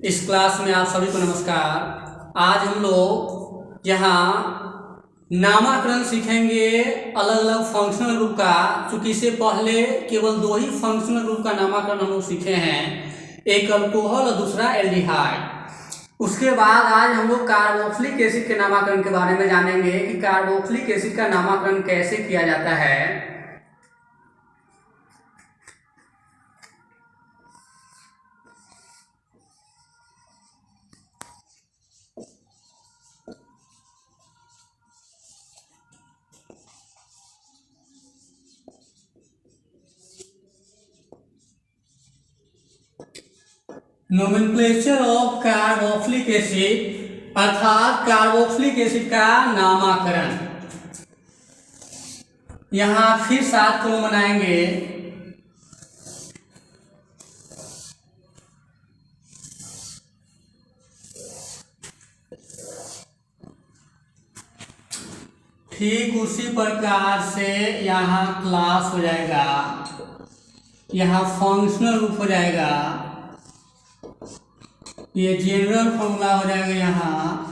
इस क्लास में आप सभी को नमस्कार। आज हम लोग यहाँ नामकरण सीखेंगे अलग अलग फंक्शनल ग्रुप का। चूँकि इससे पहले केवल दो ही फंक्शनल ग्रुप का नामकरण हम लोग सीखे हैं, एक अल्कोहल और दूसरा एल्डिहाइड। उसके बाद आज हम लोग कार्बोक्सिलिक एसिड के नामकरण के बारे में जानेंगे कि कार्बोक्सिलिक एसिड का नामकरण कैसे किया जाता है। नोमेनक्लेचर ऑफ कार्बोक्सिलिक एसिड अर्थात कार्बोक्सिलिक एसिड का नामकरण। यहाँ फिर 7 कॉलम बनाएंगे। ठीक उसी प्रकार से यहाँ क्लास हो जाएगा, यहाँ फंक्शनल ग्रुप हो जाएगा, ये जनरल फॉर्मूला हो जाएगा, यहाँ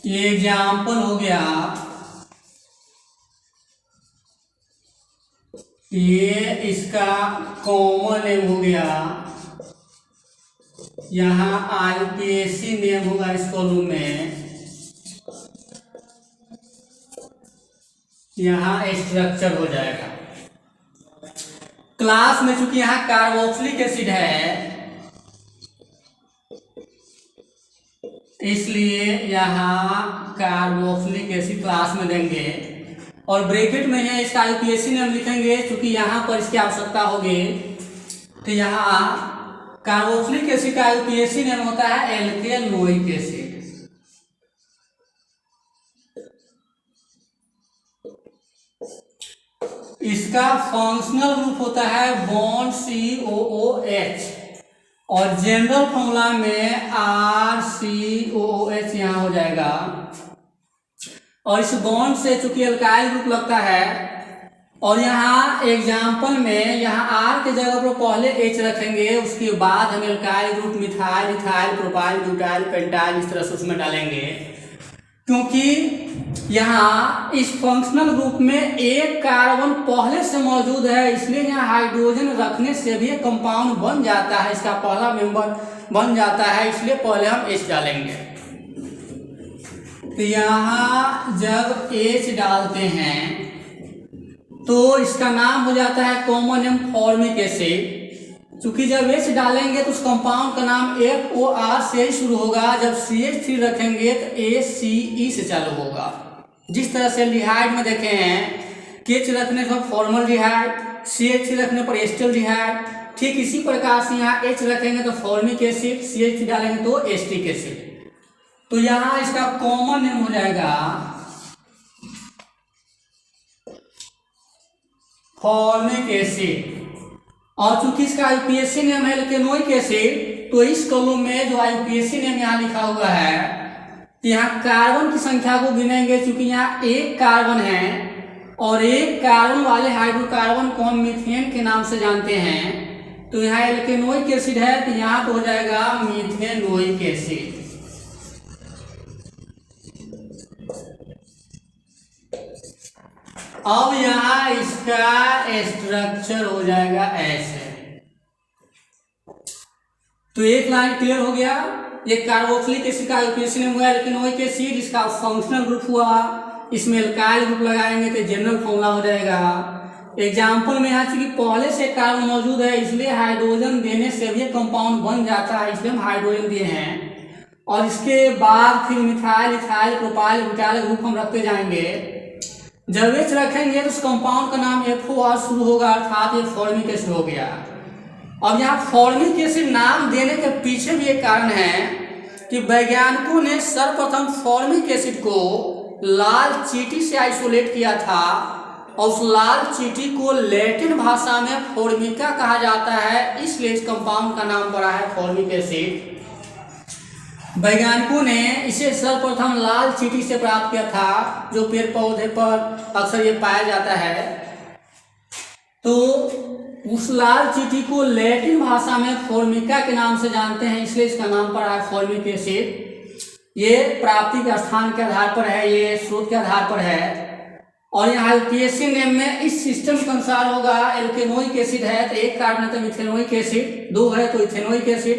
ये एग्जाम्पल हो गया, ये इसका कॉमन नेम हो गया, यहाँ आईयूपीएसी नेम होगा इस कॉलम में, यहाँ स्ट्रक्चर हो जाएगा। क्लास में चूंकि यहाँ कार्बोक्सिलिक एसिड है इसलिए यहाँ कार्बोक्सिलिक एसिड क्लास में देंगे और ब्रैकेट में है इसका आईयूपीएसी नेम लिखेंगे। चूंकि यहाँ पर इसकी आवश्यकता होगी तो यहाँ कार्बोक्सिलिक एसिड का आईयूपीएसी नेम होता है एल्केनोइक एसिड। इसका फंक्शनल ग्रुप होता है बॉन्ड COOH और जनरल फॉर्मूला में RCOOH यहाँ हो जाएगा। और इस बॉन्ड से चूंकि अल्काइल ग्रुप लगता है और यहाँ एग्जाम्पल में यहाँ R के जगह पर पहले H रखेंगे, उसके बाद हम alkyl group methyl, ethyl, propyl, butyl, pentyl इस तरह से उसमें डालेंगे। क्योंकि यहाँ इस फंक्शनल ग्रुप में एक कार्बन पहले से मौजूद है इसलिए यहाँ हाइड्रोजन रखने से भी कंपाउंड बन जाता है, इसका पहला मेंबर बन जाता है, इसलिए पहले हम H डालेंगे। तो यहाँ जब H डालते हैं तो इसका नाम हो जाता है कॉमन नेम फॉर्मिक एसिड। चूंकि जब H डालेंगे तो उस कंपाउंड का नाम FOR से ही शुरू होगा, जब CH3 रखेंगे तो ACE से चालू होगा। जिस तरह से एल्डिहाइड में देखे हैं कि H रखने पर फॉर्मल्डिहाइड, CH3 रखने पर एस्टल्डिहाइड, ठीक इसी प्रकार से यहाँ H रखेंगे तो फॉर्मिक एसिड, CH3 डालेंगे तो एस्टिक एसिड। तो यहाँ इसका कॉमन नेम हो जाएगा फॉर्मिक एसिड। और चूंकि इसका आईयूपीएसी नेम है एल्केनोइक एसिड तो इस कॉलम में जो आईयूपीएसी नेम यहाँ लिखा हुआ है तो यहाँ कार्बन की संख्या को गिनेंगे। चूंकि यहाँ एक कार्बन है और एक कार्बन वाले हाइड्रोकार्बन को हम मीथेन के नाम से जानते हैं, तो यहाँ एल्केनोइक एसिड है तो यहाँ तो हो जाएगा मीथेनोइक एसिड। अब यहाँ इसका स्ट्रक्चर हो जाएगा ऐसे। तो एक लाइन क्लियर हो गया। ये कार्बोक्सिलिक एसिड का आईयूपीएसी नेम हुआ एल्केनोइक एसिड, इसका फंक्शनल ग्रुप हुआ, इसमें अल्काइल ग्रुप लगाएंगे तो जनरल फॉर्मूला हो जाएगा। एग्जाम्पल में यहाँ चूंकि पहले से कार्बन मौजूद है इसलिए हाइड्रोजन देने से भी कंपाउंड बन जाता है, इसलिए हम हाइड्रोजन दिए हैं। और इसके बाद फिर methyl, ethyl, propyl, butyl group हम रखते जाएंगे। जब H रखेंगे तो उस कंपाउंड का नाम FOR शुरू होगा, अर्थात ये फॉर्मिक एसिड हो गया। अब यहाँ फॉर्मिक एसिड नाम देने के पीछे भी एक कारण है कि वैज्ञानिकों ने सर्वप्रथम फॉर्मिक एसिड को लाल चींटी से आइसोलेट किया था और उस लाल चींटी को लैटिन भाषा में फॉर्मिका कहा जाता है, इसलिए इस कंपाउंड का नाम पड़ा है फॉर्मिक एसिड। वैज्ञानिकों ने इसे सर्वप्रथम लाल चींटी से प्राप्त किया था, जो पेड़ पौधे पर अक्सर ये पाया जाता है। तो उस लाल चींटी को लैटिन भाषा में फॉर्मिका के नाम से जानते हैं, इसलिए इसका नाम पड़ा है फॉर्मिक एसिड। ये प्राप्ति के स्थान के आधार पर है, ये स्रोत के आधार पर है। और यहाँ आईयूपीएसी नेम में इस सिस्टम के अनुसार होगा। एल्केनोइक एसिड है तो एक कार्बन है तो मिथेनोइक एसिड, 2 है तो इथेनोइक एसिड,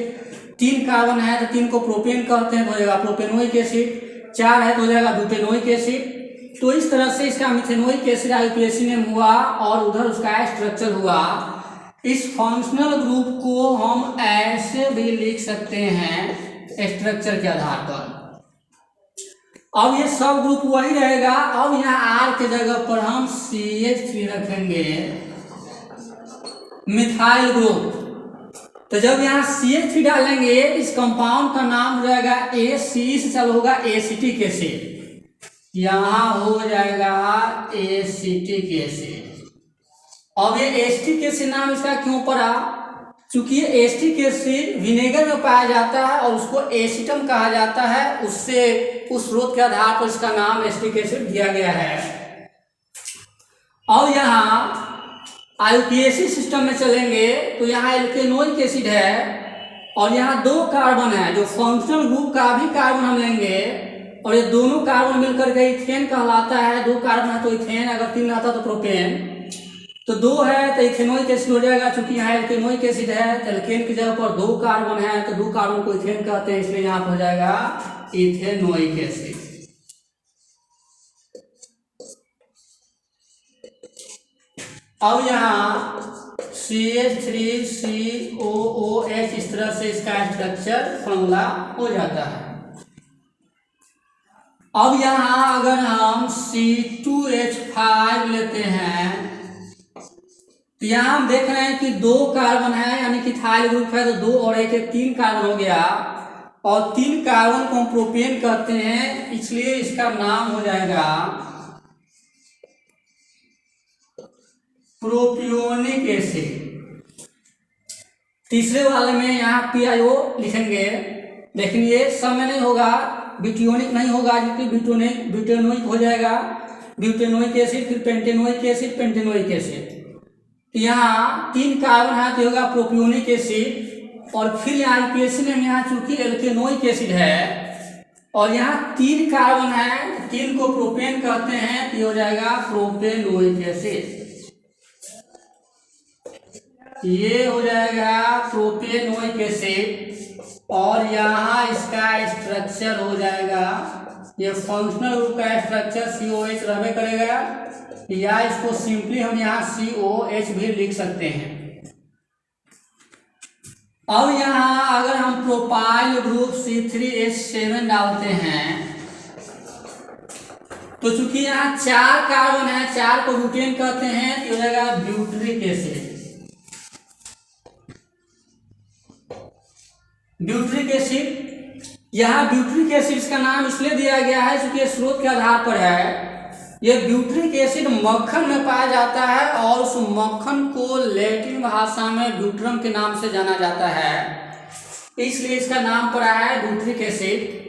3 कार्बन है तो 3 को प्रोपेन कहते हैं तो हो जाएगा प्रोपेनोइक एसिड, 4 है तो हो जाएगा ब्यूटेनोइक एसिड। तो इस तरह से इसका मिथेनोइक एसिड आईयूपीएसी नेम हुआ और उधर उसका स्ट्रक्चर हुआ। इस फंक्शनल ग्रुप को हम ऐसे भी लिख सकते हैं स्ट्रक्चर के आधार पर। अब ये सब ग्रुप वही रहेगा। अब यहाँ R के जगह पर हम CH3 रखेंगे, मिथाइल ग्रुप। तो जब यहाँ CH3 डालेंगे इस कंपाउंड का नाम हो जाएगा AC से चालू होगा एसिटिक एसिड, यहाँ हो जाएगा एसिटिक एसिड। अब ये एसिटिक एसिड नाम इसका क्यों पड़ा? चूंकि ये एसिटिक एसिड विनेगर में पाया जाता है और उसको एसिटम कहा जाता है, उससे उस स्रोत के आधार पर इसका नाम एसिटिक एसिड दिया गया है। और यहाँ आईयूपीएसी सिस्टम में चलेंगे तो यहाँ एल्केनोइक एसिड है और यहाँ 2 कार्बन है, जो फंक्शनल ग्रुप का भी कार्बन हम लेंगे और ये दोनों कार्बन मिलकर के इथेन कहलाता है। 2 कार्बन है तो इथेन, अगर 3 रहता तो प्रोपेन। तो 2 है तो इथेनोइक एसिड हो जाएगा। चूंकि यहाँ एल्केनोइक एसिड है तो एल्केन की जगह पर 2 कार्बन है तो 2 कार्बन को इथेन कहते हैं, इसलिए यहाँ पर हो जाएगा इथेनोइक एसिड। अब यहाँ CH3COOH इस तरह से इसका स्ट्रक्चर फॉर्मूला हो जाता है। अब यहाँ अगर हम C2H5 लेते हैं तो यहाँ हम देख रहे हैं कि 2 कार्बन है, यानी कि इथाइल ग्रुप है तो 2 और 1 3 कार्बन हो गया और 3 कार्बन को हम प्रोपेन कहते हैं, इसलिए इसका नाम हो जाएगा प्रोपियोनिक एसिड। तीसरे वाले में यहाँ PiO लिखेंगे, लेकिन ये सब में नहीं होगा, ब्यूटियोनिक नहीं होगा, क्योंकि ब्यूटेनोइक हो जाएगा, ब्यूटेनोइक एसिड, फिर पेंटेनोइक एसिड, पेंटेनोइक एसिड। तो यहाँ 3 कार्बन है तो होगा प्रोपियोनिक एसिड। और फिर यहाँ आईयूपीएसी में यहाँ चूंकि एल्केनोइक एसिड है और यहाँ 3 कार्बन है, 3 को प्रोपेन कहते हैं तो हो जाएगा प्रोपेनोइक एसिड। ये हो जाएगा प्रोपेनोइक एसिड और यहाँ इसका स्ट्रक्चर हो जाएगा, ये फंक्शनल ग्रुप का स्ट्रक्चर COH रहबे करेगा, या इसको सिंपली हम यहाँ COH भी लिख सकते हैं। अब यहाँ अगर हम प्रोपाइल ग्रुप C3H7 डालते हैं तो चूंकि यहाँ 4 कार्बन है, 4 को ब्यूटेन कहते हैं तो हो जाएगा ब्यूटरिक एसिड। ब्यूटरिक एसिड, यहाँ ब्यूटरिक एसिड का नाम इसलिए दिया गया है क्योंकि ये स्रोत के आधार पर है। ये ब्यूटरिक एसिड मक्खन में पाया जाता है और उस मक्खन को लैटिन भाषा में ब्यूटरम के नाम से जाना जाता है, इसलिए इसका नाम पड़ा है ब्यूटरिक एसिड।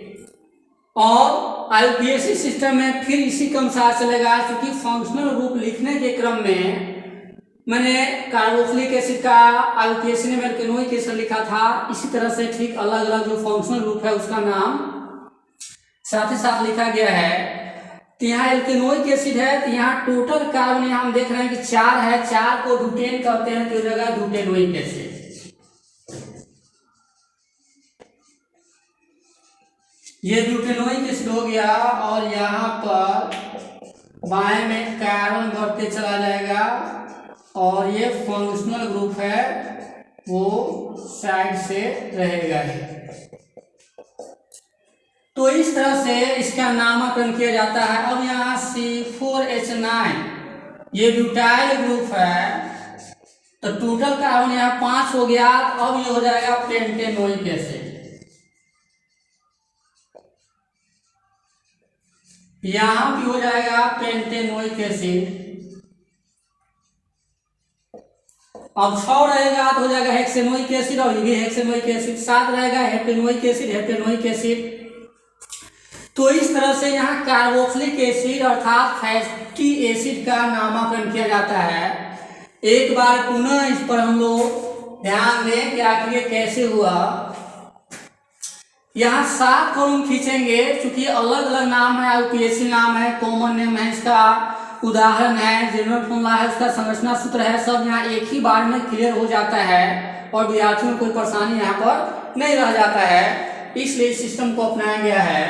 और आईयूपीएसी सिस्टम में फिर इसी के अनुसार चलेगा, क्योंकि फंक्शनल ग्रुप लिखने के क्रम में मैंने कार्बोक्सिलिक एसिड का आईयूपीएसी ने एल्केनोइक एसिड लिखा था, इसी तरह से ठीक अलग अलग जो फंक्शनल ग्रुप है उसका नाम साथ ही साथ लिखा गया है। तो यहाँ एल्केनोइक एसिड है तो यहाँ टोटल कार्बन यहाँ हम देख रहे हैं कि 4 है, 4 को ब्यूटेन कहते हैं तो जगह ब्यूटेनोइक एसिड। ये ब्यूटेनोइक एसिड हो गया और यहाँ पर बाएं में कार्बन बढ़ते चला जाएगा और ये फंक्शनल ग्रुप है वो साइड से रहेगा ही। तो इस तरह से इसका नामकरण किया जाता है। अब यहाँ C4H9 ये ब्यूटाइल ग्रुप है तो टोटल कार्बन यहाँ 5 हो गया, अब ये हो जाएगा पेंटेनोइक एसिड। यहाँ भी हो जाएगा पेंटेनोइक एसिड। अब 6 रहेगा तो हो जाएगा हेक्सेनोइक एसिड और ये भी हेक्सेनोइक एसिड। 7 रहेगा हेप्टेनोइक एसिड, हेप्टेनोइक एसिड। तो इस तरह से यहाँ कार्बोक्सिलिक एसिड अर्थात फैटी एसिड का नामकरण किया जाता है। एक बार पुनः इस पर हम लोग ध्यान दें कि आखिर ये कैसे हुआ। यहाँ 7 कॉलम खींचेंगे, क्योंकि अलग अलग नाम है, यूपीएससी नाम है, कॉमन नेम है, इसका उदाहरण है, जनरल फॉर्मूला है, उसका संरचना सूत्र है, सब यहाँ एक ही बार में क्लियर हो जाता है और विद्यार्थियों को कोई परेशानी यहाँ पर नहीं रह जाता है, इसलिए इस सिस्टम को अपनाया गया है।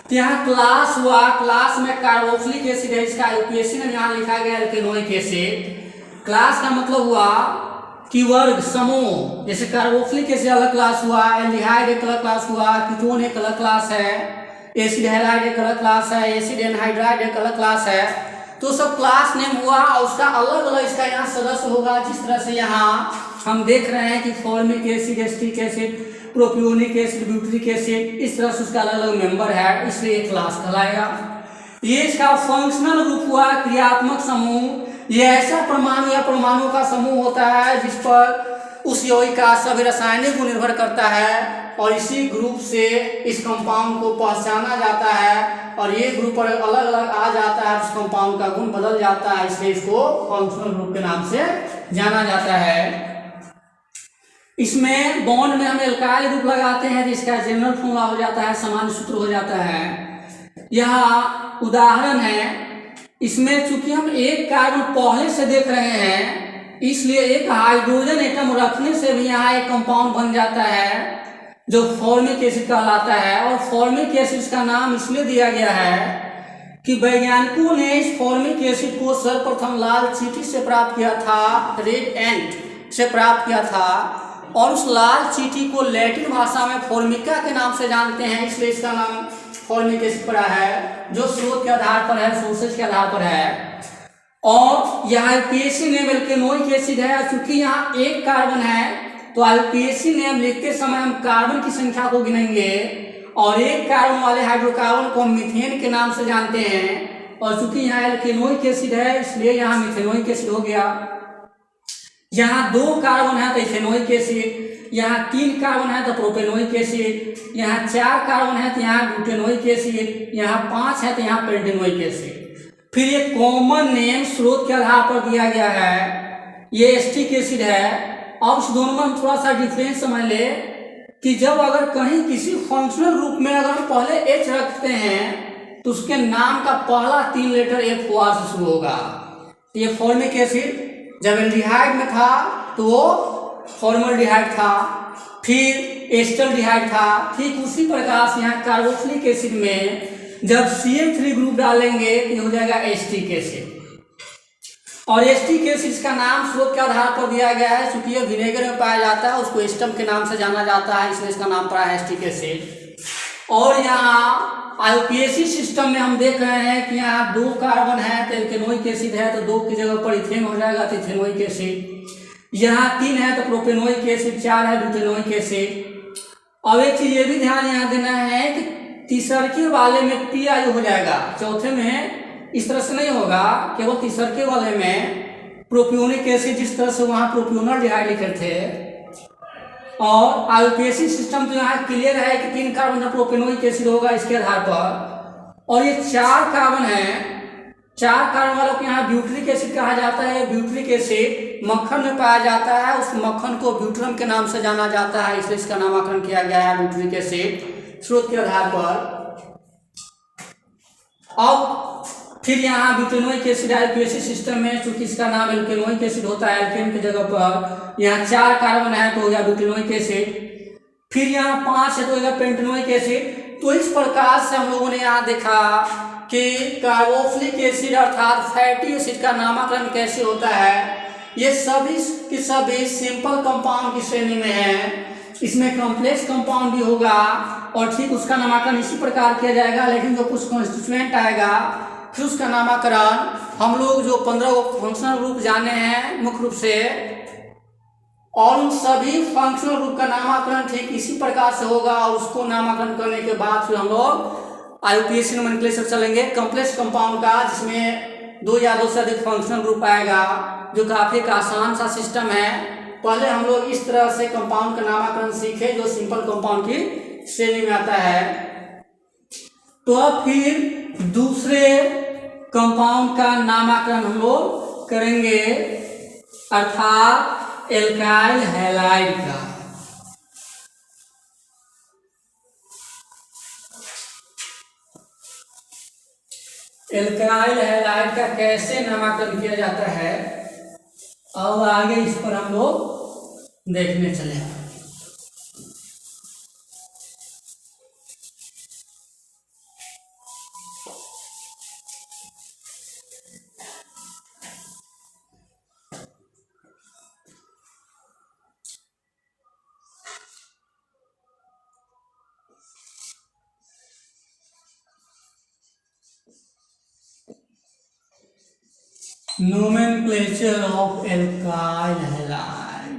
तो यहाँ क्लास हुआ, क्लास में कार्बोक्सिलिक एसिड है, इसका यूपीएससी ने यहाँ लिखा गया एल्केनोइक एसिड। क्लास का मतलब हुआ कि वर्ग, समूह, जैसे कार्बोक्सिलिक एसिड अलग क्लास हुआ, एल्डिहाइड एक अलग क्लास हुआ, कीटोन एक अलग क्लास है, एसिड हैलाइड एक अलग क्लास है, एसिड एनहाइड्राइड एक अलग क्लास है। तो सब क्लास नेम हुआ और उसका अलग अलग इसका यहाँ सदस्य होगा। जिस तरह से यहाँ हम देख रहे हैं कि formic acid, acetic acid, propionic acid, butyric acid, इस तरह से उसका अलग अलग मेंबर है, इसलिए क्लास कहलाएगा। ये इसका फंक्शनल ग्रुप हुआ, क्रियात्मक समूह। ये ऐसा परमाणु या परमाणु का समूह होता है जिस पर उस यौगिक का सभी रासायनिक गुण निर्भर करता है और इसी ग्रुप से इस कंपाउंड को पहचाना जाता है और ये ग्रुप पर अलग अलग आ जाता है, उस कंपाउंड का गुण बदल जाता है, इसलिए इसको फंक्शनल ग्रुप के नाम से जाना जाता है। इसमें बॉन्ड में हम एल्काइल ग्रुप लगाते हैं जिसका जनरल फॉर्मूला हो जाता है, सामान्य सूत्र हो जाता है। यह उदाहरण है। इसमें चूंकि हम एक कार्बन पहले से देख रहे हैं, इसलिए एक हाइड्रोजन एटम रखने से भी यहाँ एक कंपाउंड बन जाता है जो फॉर्मिक एसिड कहलाता है। और फॉर्मिक एसिड का नाम इसलिए दिया गया है कि वैज्ञानिकों ने इस फॉर्मिक एसिड को सर्वप्रथम लाल चींटी से प्राप्त किया था, रेड एंट से प्राप्त किया था, और उस लाल चींटी को लैटिन भाषा में फॉर्मिका के नाम से जानते हैं, इसलिए इसका नाम फॉर्मिक एसिड पड़ा है, जो स्रोत के आधार पर है, सोर्सेज के आधार पर है। और यहाँ यूपीएससी नेम एल्केनोइक एसिड है, चूंकि यहाँ एक कार्बन है तो यूपीएससी नेम लिखते समय हम कार्बन की संख्या को गिनेंगे और एक कार्बन वाले हाइड्रोकार्बन को मीथेन के नाम से जानते हैं। और चूंकि यहाँ एल्केनोइक एसिड है इसलिए यहाँ मिथेनोइक एसिड हो गया। यहाँ 2 कार्बन है तो इथेनोइक एसिड, यहाँ 3 कार्बन है तो प्रोपेनोइक एसिड, यहाँ 4 कार्बन है तो यहाँ ब्यूटेनोइक एसिड, यहाँ 5 है तो यहाँ पेंटेनोइक एसिड। फिर ये कॉमन नेम स्रोत के आधार पर दिया गया है, ये एस्टिक एसिड है। अब इस दोनों में हम थोड़ा सा डिफरेंस समझ ले कि जब अगर कहीं किसी फंक्शनल ग्रुप में अगर हम पहले H रखते हैं तो उसके नाम का पहला 3 लेटर F से शुरू होगा। ये फॉर्मिक एसिड जब एल्डिहाइड में था तो वो फॉर्मल्डिहाइड था, फिर एस्टल्डिहाइड था। ठीक उसी प्रकार से यहाँ कार्बोक्सिलिक एसिड में जब CH3 ग्रुप डालेंगे तो हो जाएगा एस्टिक एसिड। और एस्टिक एसिड का नाम स्रोत के आधार पर दिया गया है, क्योंकि यह विनेगर में पाया जाता है, उसको एस्टम के नाम से जाना जाता है, इसलिए इसका नाम पड़ा है एस्टिक एसिड। और यहाँ यूपीएससी सिस्टम में हम देख रहे हैं कि यहाँ 2 कार्बन है तो एल्केनोइक एसिड है, तो 2 की जगह पर इथेन हो जाएगा तो इथेनोइक एसिड। यहाँ 3 है तो प्रोपेनोइक एसिड, 4 है ब्यूटेनोइक एसिड। अब एक चीज ये भी ध्यान यहाँ देना है कि तीसरके वाले में PI हो जाएगा, चौथे में इस तरह से नहीं होगा। केवल तीसरके वाले में प्रोपियोनिक एसिड, जिस तरह से वहाँ प्रोपियोनल्डिहाइड लिखे थे। और यूपीएससी सिस्टम तो यहाँ क्लियर है कि 3 कार्बन का प्रोपेनोइक एसिड होगा इसके आधार पर। और ये 4 कार्बन है, 4 कार्बन वालों को यहाँ ब्यूटरिक एसिड कहा जाता है। ब्यूटरिक एसिड मक्खन में पाया जाता है, उस मक्खन को ब्यूटरम के नाम से जाना जाता है, इसलिए इसका नामकरण किया गया है ब्यूटरिक एसिड स्रोत के आधार पर। अब फिर यहाँ ब्यूटेनोइक एसिड यूपीएससी सिस्टम में, चूंकि इसका नाम एल्केनोइक एसिड होता है, एल्केन की जगह पर यहाँ 4 कार्बन है तो हो गया ब्यूटेनोइक एसिड। फिर यहाँ 5 है तो हो गया पेंटेनोइक एसिड। तो इस प्रकार से हम लोगों ने यहाँ देखा कि कार्बोक्सिलिक एसिड अर्थात फैटी एसिड का नामकरण कैसे होता है। ये सभी के सभी सिंपल कंपाउंड की श्रेणी में है, इसमें कॉम्प्लेक्स कंपाउंड भी होगा और ठीक उसका नामकरण इसी प्रकार किया जाएगा, लेकिन जो कुछ कॉन्स्टिट्यूएंट आएगा फिर उसका नामकरण हम लोग जो 15 फंक्शनल ग्रुप जाने हैं मुख्य रूप से, और उन सभी फंक्शनल ग्रुप का नामकरण ठीक इसी प्रकार से होगा। और उसको नामकरण करने के बाद फिर हम लोग यूपीएससी नोमेनक्लेचर चलेंगे कॉम्प्लेक्स कंपाउंड का, जिसमें 2 या 2 से अधिक फंक्शनल ग्रुप आएगा, जो काफी एक आसान सा सिस्टम है। पहले हम लोग इस तरह से कंपाउंड का नामकरण सीखे जो सिंपल कंपाउंड की श्रेणी में आता है। तो अब फिर दूसरे कंपाउंड का नामकरण हम लोग करेंगे। अर्थात एल्काइल हैलाइड का। एल्काइल हैलाइड का कैसे नामकरण किया जाता है, अब आगे इस पर हम लोग देखने चले। Nomenclature of alkyl halide,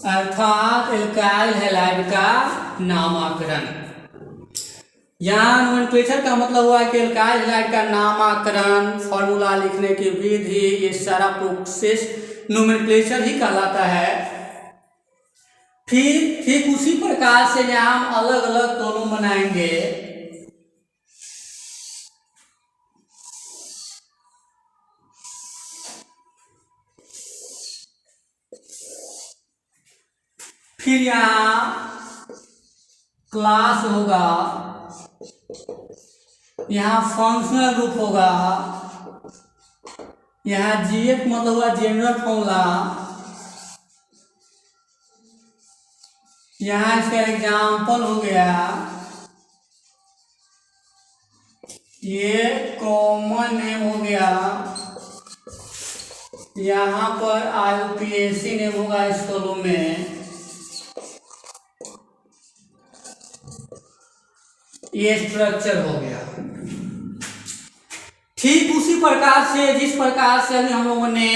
अर्थात एल्काइल हैलाइड का नामकरण। यहाँ नोमेनक्लेचर का मतलब हुआ कि एल्काइल हैलाइड का नामकरण, फॉर्मूला लिखने की विधि, ये सारा प्रोसेस नोमेनक्लेचर ही कहलाता है। फिर ठीक उसी प्रकार से यहाँ हम अलग अलग कॉलम बनाएंगे। फिर यहाँ क्लास होगा, यहाँ फंक्शनल ग्रुप होगा, यहाँ जीएफ मतलब हुआ जनरल फॉर्मूला, यहाँ इसका एग्जाम्पल हो गया, ये कॉमन नेम हो गया, यहाँ पर IUPAC नेम होगा इस कॉलम में, ये स्ट्रक्चर हो गया। ठीक उसी प्रकार से जिस प्रकार से अभी हम लोगों ने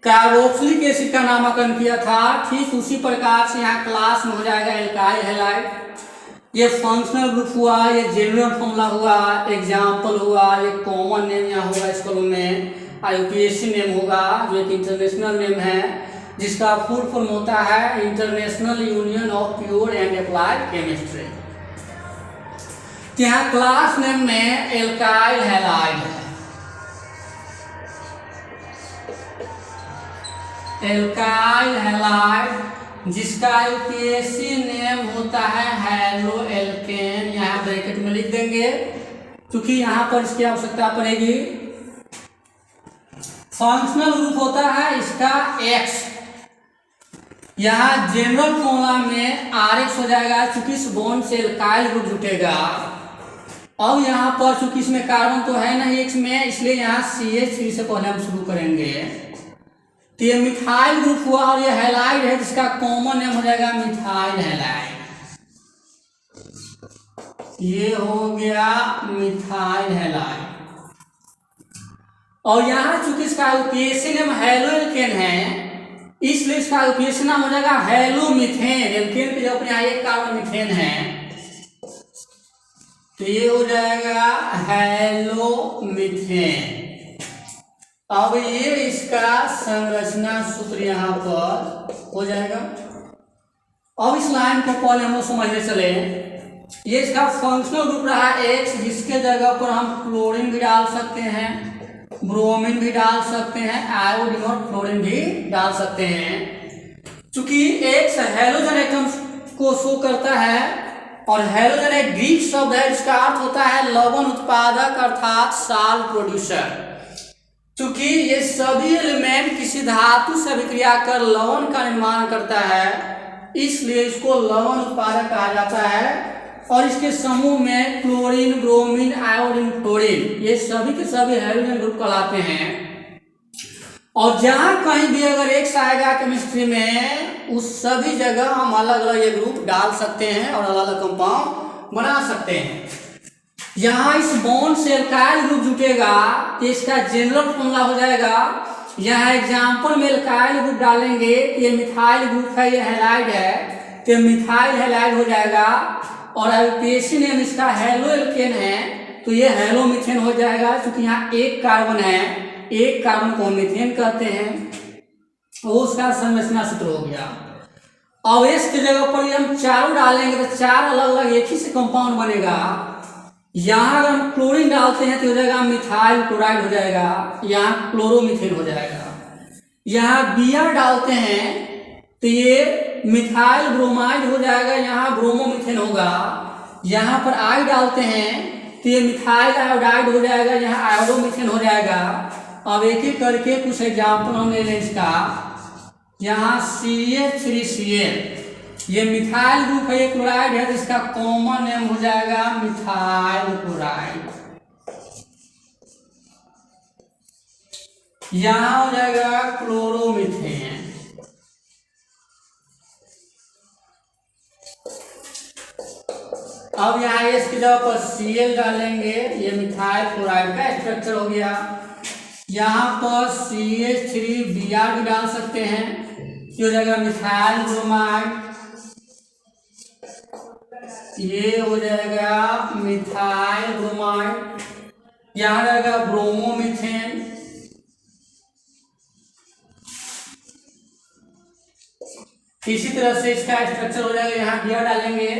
कार्बोक्सिलिक एसिड का नामकरण किया था, ठीक उसी प्रकार से यहाँ क्लास में हो जाएगा एल्काइल हैलाइड। ये फंक्शनल ग्रुप हुआ, ये जनरल फॉर्मूला हुआ, एग्जाम्पल हुआ, ये कॉमन नेम यहाँ होगा इस कॉलम में, IUPAC नेम होगा जो एक इंटरनेशनल नेम है, जिसका फुल फॉर्म होता है international union of pure and applied chemistry. यहाँ क्लास नेम में एल्काइल हैलाइड है, एल्काइल हैलाइड जिसका IUPAC नेम होता है हैलो एल्केन, यहाँ ब्रैकेट में लिख देंगे क्योंकि यहाँ पर इसकी आवश्यकता पड़ेगी। फंक्शनल ग्रुप होता है इसका X, यहाँ जनरल फॉर्मूला में RX हो जाएगा क्योंकि इस बॉन्ड से एल्काइल ग्रुप जुटेगा। अब यहाँ पर चूंकि इसमें कार्बन तो है नहीं X में, इसलिए यहाँ CH3 से पहले हम शुरू करेंगे। तो ये मिथाइल ग्रुप हुआ और ये हैलाइड है जिसका कॉमन नेम हो जाएगा मिथाइल हैलाइड, ये हो गया मिथाइल हैलाइड। और यहाँ चूंकि इसका IUPAC नेम हैलो एल्केन है, इसलिए इसका IUPAC नाम हो जाएगा हैलो मीथेन, एल्केन के जगह पर यहाँ एक कार्बन मीथेन है, तो ये हो जाएगा हैलो मीथेन। अब ये इसका संरचना सूत्र यहाँ पर हो जाएगा। अब इस लाइन को पहले हम लोग समझने चले, ये इसका फंक्शनल ग्रुप रहा X, जिसके जगह पर हम क्लोरीन भी डाल सकते हैं, ब्रोमीन भी डाल सकते हैं, आयोडीन और फ्लोरीन भी डाल सकते हैं। चूंकि X हैलोजन एटम्स को शो करता है और हैलोजन एक ग्रीक शब्द है जिसका अर्थ होता है लवण उत्पादक अर्थात साल्ट प्रोड्यूसर। चूंकि ये सभी एलिमेंट किसी धातु से अभिक्रिया कर लवण का निर्माण करता है, इसलिए इसको लवण उत्पादक कहा जाता है। और इसके समूह में क्लोरीन, ब्रोमीन, आयोडीन, फ्लोरीन ये सभी के सभी हैलोजन ग्रुप कहलाते हैं। और जहां कहीं भी अगर X आएगा केमिस्ट्री में, उस सभी जगह हम अलग अलग ये ग्रुप डाल सकते हैं और अलग अलग कंपाउंड बना सकते हैं। यहाँ इस बॉन्ड से एल्काइल ग्रुप जुटेगा तो इसका जनरल फॉर्मूला हो जाएगा, यहाँ एग्जाम्पल में एल्काइल ग्रुप डालेंगे, ये मिथाइल ग्रुप है, ये हैलाइड है, तो मिथाइल हैलाइड हो जाएगा। और IUPAC नेम इसका हैलो एल्केन है, तो ये हैलो मीथेन हो जाएगा। क्योंकि यहाँ एक कार्बन है, एक कार्बन को मीथेन कहते हैं, वो उसका संरचना सूत्र हो गया। अब इसके जगह पर हम चारों डालेंगे तो चार अलग अलग एक ही से कंपाउंड बनेगा। यहाँ अगर हम क्लोरीन डालते हैं तो हो जाएगा मिथाइल क्लोराइड हो जाएगा, यहाँ क्लोरोमीथेन हो जाएगा। यहाँ Br डालते हैं तो ये मिथाइल ब्रोमाइड हो जाएगा, यहाँ ब्रोमोमीथेन होगा। यहाँ पर I डालते हैं तो ये मिथाइल आयोडाइड हो जाएगा, यहाँ आयोडोमीथेन हो जाएगा। अब एक एक करके कुछ एग्जाम्पल हम ले लें इसका। यहाँ CH3Cl ये मिथाइल ग्रुप है, ये क्लोराइड है, जिसका कॉमन नेम हो जाएगा मिथाइल क्लोराइड। यहाँ हो जाएगा क्लोरोमीथेन। अब यहाँ इसकी जगह पर Cl डालेंगे, ये मिथाइल क्लोराइड का स्ट्रक्चर हो गया। यहाँ पर CH3Br भी डाल सकते हैं, ये हो जाएगा मिथाइल ब्रोमाइड। ये हो जाएगा मिथाइल ब्रोमाइड। यहाँ रहेगा ब्रोमोमीथेन। इसी तरह से इसका स्ट्रक्चर हो जाएगा, यहाँ Br डालेंगे।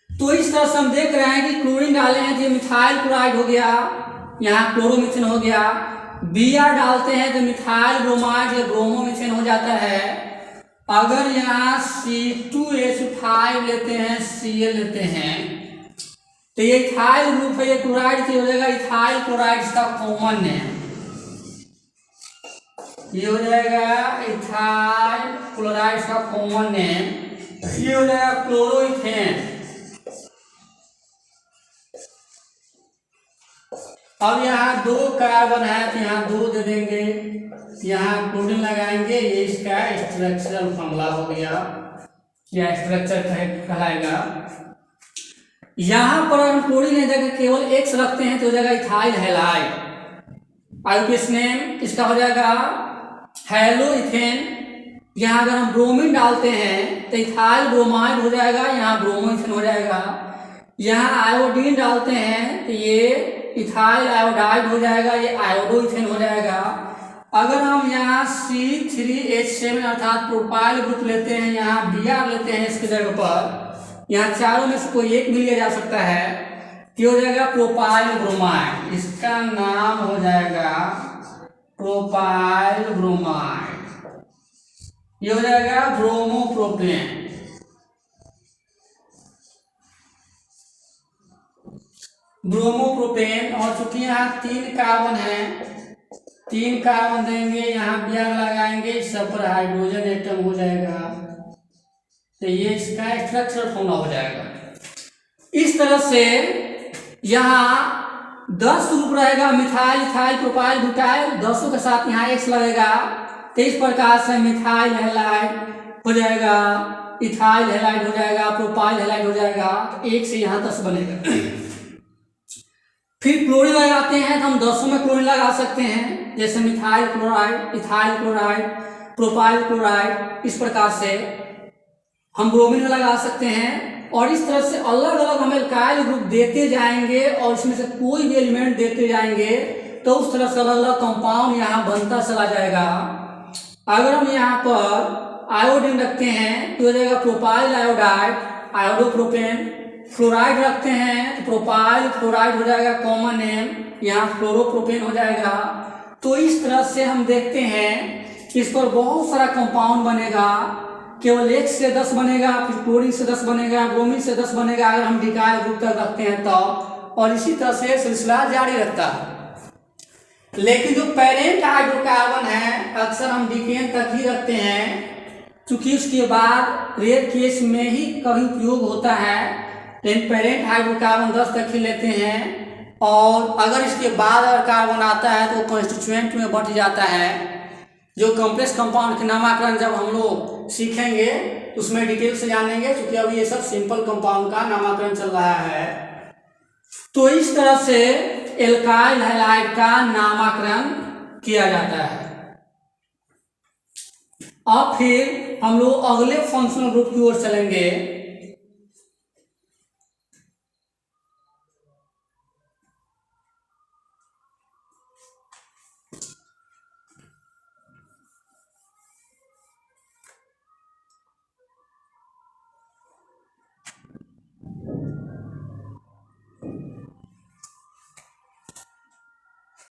तो इस तरह से हम देख रहे हैं कि क्लोरीन डाले हैं तो ये मिथाइल क्लोराइड हो गया, यहाँ क्लोरोमीथेन हो गया। Br डालते हैं तो मिथाइल ब्रोमाइड या ब्रोमोमीथेन हो जाता है। अगर यहाँ C2H5 लेते हैं, Cl लेते हैं तो ये इथाइल ग्रुप है, ये क्लोराइड हो जाएगा इथाइल क्लोराइड, इसका कॉमन नेम ये हो जाएगा इथाइल क्लोराइड का कॉमन नेम। ये हो जाएगा क्लोरोइथेन। अब यहाँ 2 कार्बन है तो यहाँ 2 दे देंगे, यहाँ क्लोरीन लगाएंगे, ये इसका स्ट्रक्चरल फॉर्मूला हो गया, या स्ट्रक्चर कहलाएगा। यहाँ पर हम क्लोरीन की जगह केवल X रखते हैं तो हो जाएगा इथाइल हैलाइड। आईयूपीएस नेम इसका हो जाएगा हेलोइथेन। यहाँ अगर हम ब्रोमीन डालते हैं तो इथाइल ब्रोमाइड हो जाएगा, यहाँ ब्रोमोइथेन हो जाएगा। यहाँ आयोडीन डालते हैं तो ये इथाइल आयोडाइड हो जाएगा, ये आयोडोइथेन हो जाएगा। अगर हम यहाँ C3H7 अर्थात प्रोपाइल ग्रुप लेते हैं, यहाँ Br लेते हैं इसकी जगह पर, यहाँ चारों में से कोई एक भी लिया जा सकता है, ये हो जाएगा प्रोपाइल ब्रोमाइड। इसका नाम हो जाएगा प्रोपाइल ब्रोमाइड। ये हो जाएगा ब्रोमोप्रोपेन। ब्रोमोप्रोपेन। और चूंकि यहाँ 3 कार्बन है, 3 कार्बन देंगे, यहाँ Br लगाएंगे, इस सब पर हाइड्रोजन एटम हो जाएगा, तो ये इसका स्ट्रक्चरल फॉर्मूला हो जाएगा। इस तरह से यहाँ 10 ग्रुप रहेगा, मिथाइल, इथाइल, प्रोपाइल, ब्यूटाइल, 10 के साथ यहाँ X लगेगा, तो इस प्रकार से मिथाइल हैलाइड हो जाएगा, इथाइल हैलाइड हो जाएगा, प्रोपाइल हैलाइड हो जाएगा। 1 से यहाँ 10 बनेगा। फिर क्लोरीन लगाते हैं तो हम 10 में क्लोरीन लगा सकते हैं, जैसे methyl chloride, ethyl chloride, propyl chloride. इस प्रकार से हम ब्रोमीन लगा सकते हैं। और इस तरह से अलग अलग हम एल्काइल ग्रुप देते जाएंगे और इसमें से कोई भी एलिमेंट देते जाएंगे तो उस तरह से अलग अलग कंपाउंड यहाँ बनता चला जाएगा। अगर हम यहाँ पर आयोडीन रखते हैं तो हो जाएगा प्रोपाइल आयोडाइड, आयोडोप्रोपेन। फ्लोराइड रखते हैं तो प्रोपाइल फ्लोराइड हो जाएगा, कॉमन नेम, यहाँ फ्लोरोप्रोपेन हो जाएगा। तो इस तरह से हम देखते हैं कि इस पर बहुत सारा कंपाउंड बनेगा, केवल X से 10 बनेगा, फिर क्लोरीन से 10 बनेगा, ब्रोमीन से 10 बनेगा अगर हम डिकाइल ग्रुप तक रखते हैं तो, और इसी तरह से सिलसिला जारी रहता है। लेकिन जो पेरेंट हाइड्रोकार्बन है अक्सर हम डिकेन तक ही रखते हैं, चूंकि उसके बाद रेयर केस में ही कभी उपयोग होता है। लेकिन पेरेंट हाइड्रोकार्बन 10 तक ही लेते हैं, और अगर इसके बाद अगर कार्बन आता है तो कॉन्स्टिट्यूएंट में बढ़ जाता है। जो कॉम्प्लेक्स कंपाउंड के नामकरण जब हम लोग सीखेंगे उसमें डिटेल से जानेंगे, क्योंकि अभी ये सब सिंपल कंपाउंड का नामकरण चल रहा है। तो इस तरह से एल्काइल हैलाइड का नामकरण किया जाता है। अब फिर हम लोग अगले फंक्शनल ग्रुप की ओर चलेंगे।